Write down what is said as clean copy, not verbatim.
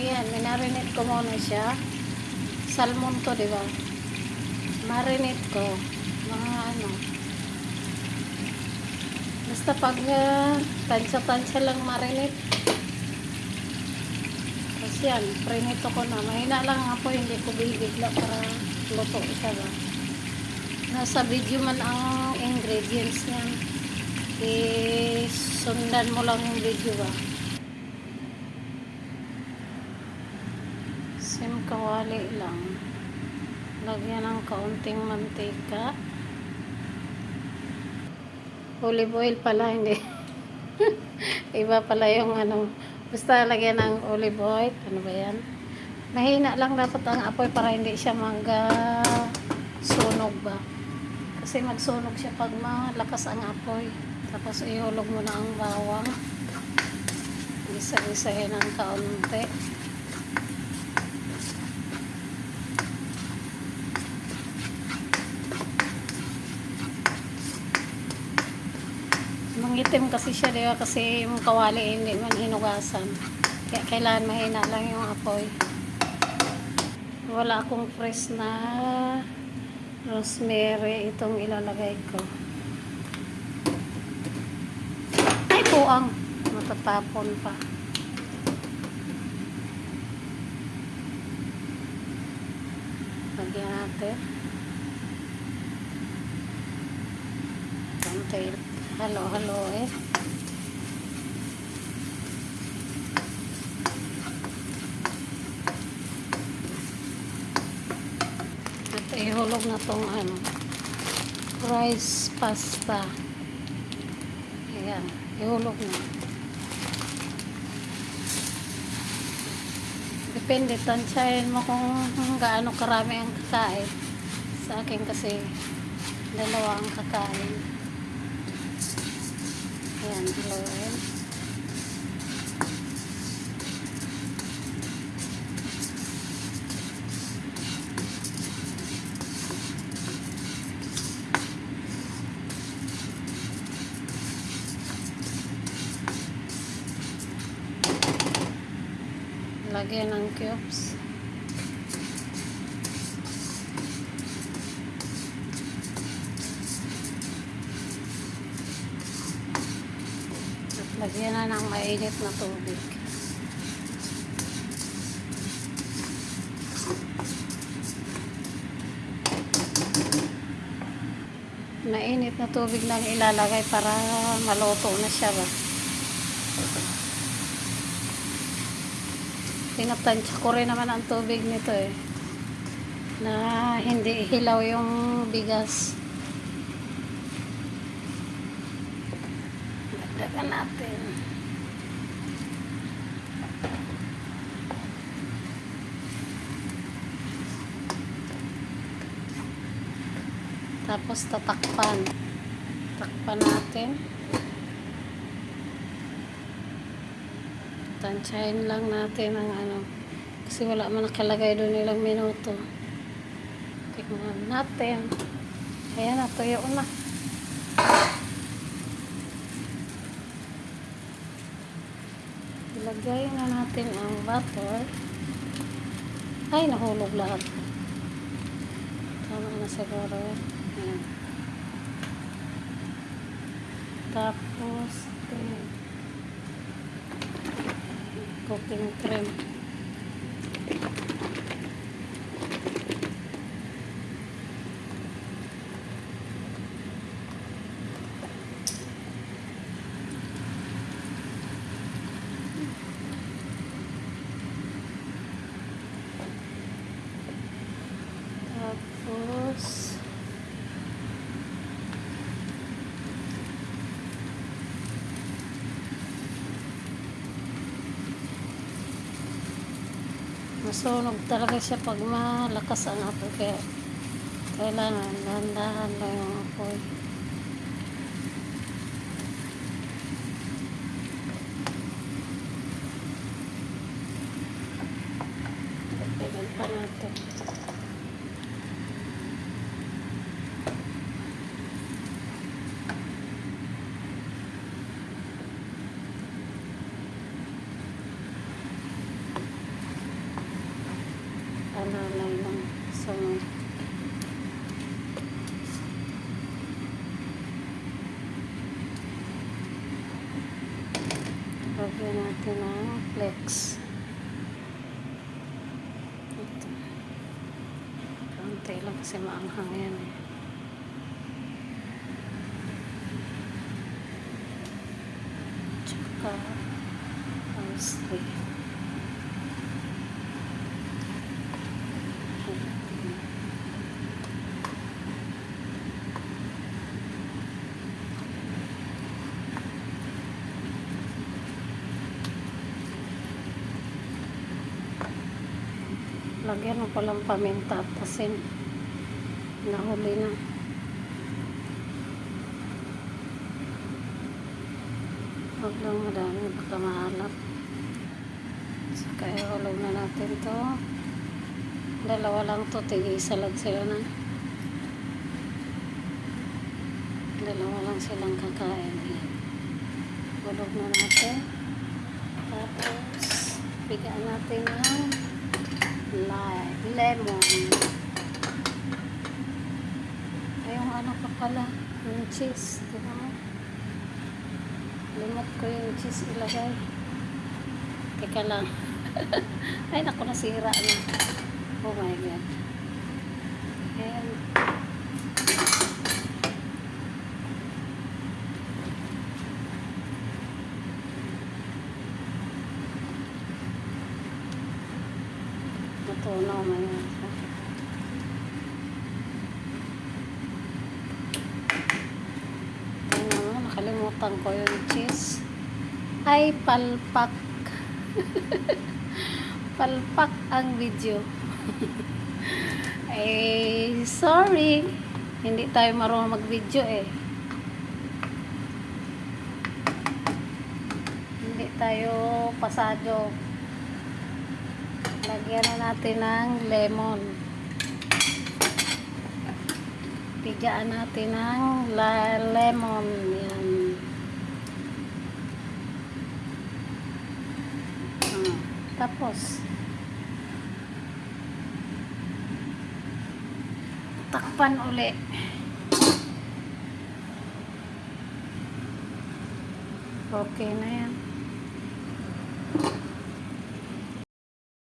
Ayan, minarinate ko muna siya. Salmon to, di ba? Marinate ko. Mga ano. Basta pag tansya-tansya lang marinate. Tapos yan, prinito ko na. Mahina lang ako, hindi ko bibigla para luto siya ba. Nasa video man ang ingredients niyan. Sundan mo lang yung video ba. Kawali lang. Lagyan ng kaunting mantika. Olive oil pala, hindi. Iba pala yung ano. Basta lagyan ng olive oil. Ano ba yan? Mahina lang dapat ang apoy para hindi siya sunog ba. Kasi magsunog siya pag malakas ang apoy. Tapos ihulog mo na ang bawang. Isa-isahin ng kaunti. Mangitim kasi siya, diba? Kasi yung kawali hindi man hinugasan. Kaya kailangan mahina lang yung apoy. Wala akong fresh na rosemary itong ilalagay ko. Ay, puang. Matatapon pa. Lagyan natin. Konti. Halo-halo eh. At ihulog na tong ano, rice pasta. Ayan, ihulog na. Depende, tansyahin mo kung gaano karami ang kakain. Sa akin kasi dalawa ang kakain. Ayan, haluin. Lagyan ng cubes. Lagyan na ng mainit na tubig. Mainit na tubig lang ilalagay para maluto na siya ba. Tinatansya ko rin naman ang tubig nito eh. Na hindi hilaw yung bigas. Dagdagan natin. Tapos tatakpan. Takpan natin. Tansyahin lang natin ang ano. Kasi wala man nakalagay doon ilang minuto. Tignan natin. Ayan, natuyo na. Ilagay na natin ang butter. Ay, nahulog lahat. Tama na siguro. Ayan. Tapos, cooking cream. Tapos masunog talaga siya pag malakas ang apoy, kaya kailangan dahan-dahan lang yung apoy. Dagdagan pa natin. alalay lang. So, lagyan natin ng flex. Ito. Kaunti lang kasi maanghang yan eh. Tsaka parsley. Lagyan mo palang paminta at asin. Nahuli na. Huwag lang madami, baka mahalap. So, kaya hulog na natin to. Dalawa lang to, tig-isa lang sila na. Dalawa lang silang kakain. Ayan. Hulog na natin. Tapos, bigyan natin ng lemon. Ay, yung ano pa pala, yung cheese. Diba mo? Limot ko yung cheese ilagay. Teka lang. Ay, naku, nasira na. Oh my God. Ayan. Natunaw na yun. Nakalimutan ko yung cheese. Ay, palpak. Palpak ang video. Ay, sorry. Hindi tayo marunong mag-video eh. Hindi tayo pasado. Lagyan na natin ng lemon. Pigaan natin ng lemon. Yan. Tapos, takpan uli. Okay na yan.